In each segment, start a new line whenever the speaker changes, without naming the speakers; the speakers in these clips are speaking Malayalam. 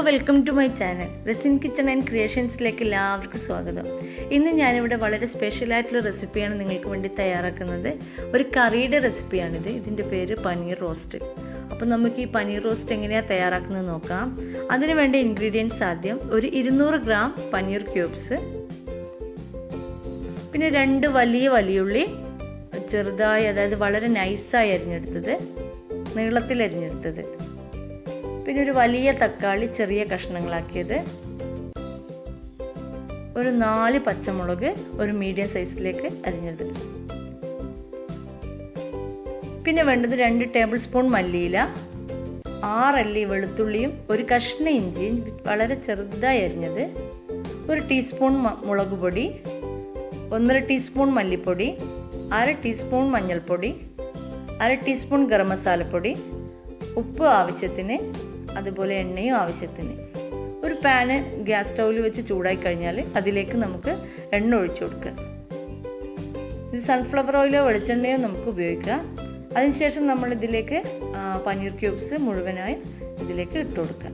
Welcome to my channel resin kitchen and ക്രിയേഷൻസിലേക്ക് എല്ലാവർക്കും സ്വാഗതം. ഇന്ന് ഞാനിവിടെ വളരെ സ്പെഷ്യലായിട്ടുള്ള റെസിപ്പിയാണ് നിങ്ങൾക്ക് വേണ്ടി തയ്യാറാക്കുന്നത്. ഒരു കറിയുടെ റെസിപ്പിയാണിത്. ഇതിൻ്റെ പേര് പനീർ റോസ്റ്റ്. അപ്പോൾ നമുക്ക് ഈ പനീർ റോസ്റ്റ് എങ്ങനെയാണ് തയ്യാറാക്കുന്നത് നോക്കാം. അതിന് വേണ്ട ഇൻഗ്രീഡിയൻസ് ആദ്യം ഒരു 200 ഗ്രാം പനീർ ക്യൂബ്സ്, പിന്നെ 2 വലിയുള്ളി ചെറുതായി, അതായത് വളരെ നൈസായി അരിഞ്ഞെടുത്തത്, നീളത്തിൽ അരിഞ്ഞെടുത്തത്, പിന്നെ ഒരു വലിയ തക്കാളി ചെറിയ കഷ്ണങ്ങളാക്കിയത്, ഒരു 4 പച്ചമുളക് ഒരു മീഡിയം സൈസിലേക്ക് അരിഞ്ഞത്, പിന്നെ വേണ്ടത് 2 ടേബിൾ സ്പൂൺ മല്ലിയില, 6 അല്ലി വെളുത്തുള്ളിയും ഒരു കഷ്ണം ഇഞ്ചിയും വളരെ ചെറുതായി അരിഞ്ഞത്, ഒരു ടീസ്പൂൺ മുളക് പൊടി, 1.5 ടീസ്പൂൺ മല്ലിപ്പൊടി, 1/2 ടീസ്പൂൺ മഞ്ഞൾപ്പൊടി, 1/2 ടീസ്പൂൺ ഗരം മസാലപ്പൊടി, ഉപ്പ് ആവശ്യത്തിന്, അതുപോലെ എണ്ണയും ആവശ്യത്തിന്. ഒരു പാന് ഗ്യാസ് സ്റ്റൗവിൽ വെച്ച് ചൂടായി കഴിഞ്ഞാൽ അതിലേക്ക് നമുക്ക് എണ്ണ ഒഴിച്ചു കൊടുക്കുക. ഇത് സൺഫ്ലവർ ഓയിലോ വെളിച്ചെണ്ണയോ നമുക്ക് ഉപയോഗിക്കാം. അതിനുശേഷം നമ്മൾ ഇതിലേക്ക് പനീർ ക്യൂബ്സ് മുഴുവനായും ഇതിലേക്ക് ഇട്ട് കൊടുക്കുക.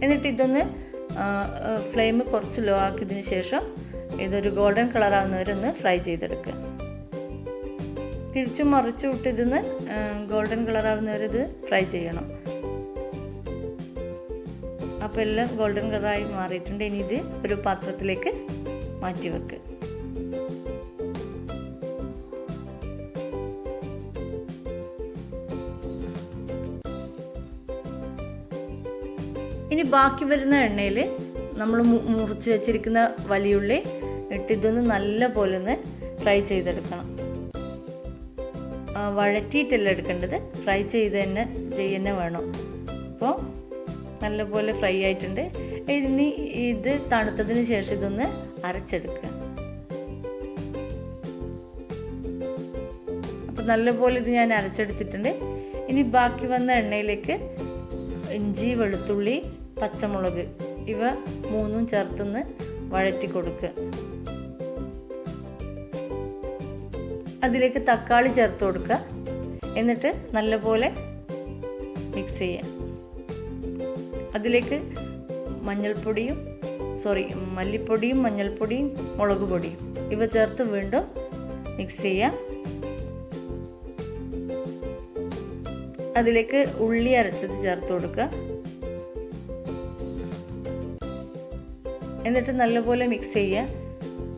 എന്നിട്ട് ഇതൊന്ന് ഫ്ലെയിം കുറച്ച് ലോ ആക്കിയതിന് ശേഷം ഇതൊരു ഗോൾഡൻ കളർ ആവുന്നവരെ ഒന്ന് ഫ്രൈ ചെയ്തെടുക്കുക. തിരിച്ചും മറിച്ചു വിട്ട് ഇതിന്ന് ഗോൾഡൻ കളർ ആവുന്നവരെ ഇത് ഫ്രൈ ചെയ്യണം. അപ്പോൾ എല്ലാം ഗോൾഡൻ കളറായി മാറിയിട്ടുണ്ട്. ഇനി ഇത് ഒരു പാത്രത്തിലേക്ക് മാറ്റി വെക്കുക. ഇനി ബാക്കി വരുന്ന എണ്ണയിൽ നമ്മൾ മുറിച്ച് വെച്ചിരിക്കുന്ന വലിയുള്ളി ഇട്ട് ഇതൊന്ന് നല്ല പോലെ ഒന്ന് ഫ്രൈ ചെയ്തെടുക്കണം. വഴറ്റിയിട്ടല്ല എടുക്കേണ്ടത്, ഫ്രൈ ചെയ്യുന്ന വേണം. അപ്പോൾ നല്ലപോലെ ഫ്രൈ ആയിട്ടുണ്ട്. ഇനി ഇത് തണുത്തതിന് ശേഷം ഇതൊന്ന് അരച്ചെടുക്കുക. അപ്പോൾ നല്ലപോലെ ഇത് ഞാൻ അരച്ചെടുത്തിട്ടുണ്ട്. ഇനി ബാക്കി വന്ന എണ്ണയിലേക്ക് ഇഞ്ചി, വെളുത്തുള്ളി, പച്ചമുളക് ഇവ 3 ചേർത്തൊന്ന് വഴറ്റി കൊടുക്കുക. അതിലേക്ക് തക്കാളി ചേർത്ത് കൊടുക്കുക. എന്നിട്ട് നല്ലപോലെ മിക്സ് ചെയ്യുക. അതിലേക്ക് മല്ലിപ്പൊടിയും മഞ്ഞൾപ്പൊടിയും മുളക് പൊടിയും ഇവ ചേർത്ത് വീണ്ടും മിക്സ് ചെയ്യുക. അതിലേക്ക് ഉള്ളി അരച്ചത് ചേർത്ത് കൊടുക്കുക. എന്നിട്ട് നല്ലപോലെ മിക്സ് ചെയ്യുക.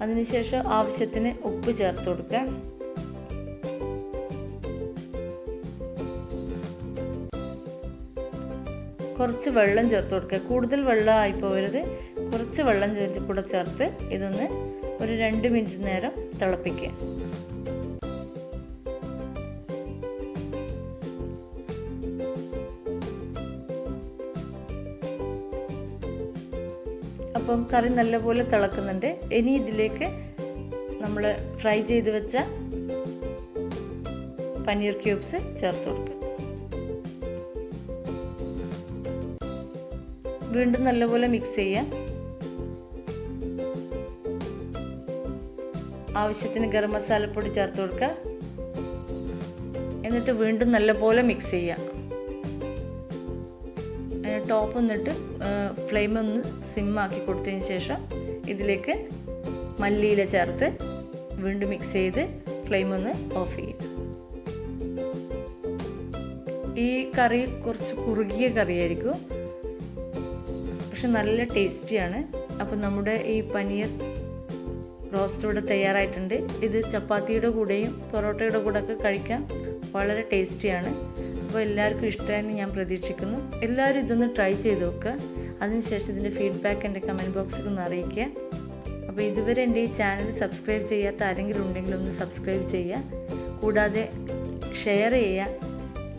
അതിനുശേഷം ആവശ്യത്തിന് ഉപ്പ് ചേർത്ത് കൊടുക്കുക. കുറച്ച് വെള്ളം ചേർത്ത് കൊടുക്കുക. കൂടുതൽ വെള്ളം ആയി പോകരുത്, കുറച്ച് വെള്ളം കൂടെ ചേർത്ത് ഇതൊന്ന് ഒരു 2 മിനിറ്റ് നേരം തിളപ്പിക്കുക. അപ്പം കറി നല്ലപോലെ തിളക്കുന്നുണ്ട്. ഇനി ഇതിലേക്ക് നമ്മൾ ഫ്രൈ ചെയ്ത് വെച്ച പനീർ ക്യൂബ്സ് ചേർത്ത് കൊടുക്കുക. വീണ്ടും നല്ലപോലെ മിക്സ് ചെയ്യുക. ആവശ്യത്തിന് ഗരം മസാലപ്പൊടി ചേർത്ത് കൊടുക്കുക. എന്നിട്ട് വീണ്ടും നല്ലപോലെ മിക്സ് ചെയ്യുക. ടോപ്പ് ഒന്നിട്ട് ഫ്ലെയിം ഒന്ന് സിമ്മാക്കി കൊടുത്തതിന് ശേഷം ഇതിലേക്ക് മല്ലിയില ചേർത്ത് വീണ്ടും മിക്സ് ചെയ്ത് ഫ്ലെയിം ഒന്ന് ഓഫ് ചെയ്യും. ഈ കറി കുറച്ച് കുറുകിയ കറിയായിരിക്കും, പക്ഷെ നല്ല ടേസ്റ്റിയാണ്. അപ്പോൾ നമ്മുടെ ഈ പനീർ റോസ്റ്റ് ഇവിടെ തയ്യാറായിട്ടുണ്ട്. ഇത് ചപ്പാത്തിയുടെ കൂടെയും പൊറോട്ടയുടെ കൂടെയൊക്കെ കഴിക്കാൻ വളരെ ടേസ്റ്റിയാണ്. അപ്പോൾ എല്ലാവർക്കും ഇഷ്ടമായെന്ന് ഞാൻ പ്രതീക്ഷിക്കുന്നു. എല്ലാവരും ഇതൊന്ന് ട്രൈ ചെയ്ത് നോക്കുക. അതിനുശേഷം ഇതിൻ്റെ ഫീഡ്ബാക്ക് എൻ്റെ കമൻറ്റ് ബോക്സിൽ ഒന്ന് അറിയിക്കുക. അപ്പോൾ ഇതുവരെ എൻ്റെ ഈ ചാനൽ സബ്സ്ക്രൈബ് ചെയ്യാത്ത ആരെങ്കിലും ഉണ്ടെങ്കിൽ ഒന്ന് സബ്സ്ക്രൈബ് ചെയ്യുക. കൂടാതെ ഷെയർ ചെയ്യുക,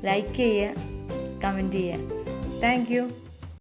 ലൈക്ക് ചെയ്യുക, കമൻറ്റ് ചെയ്യുക. Thank you.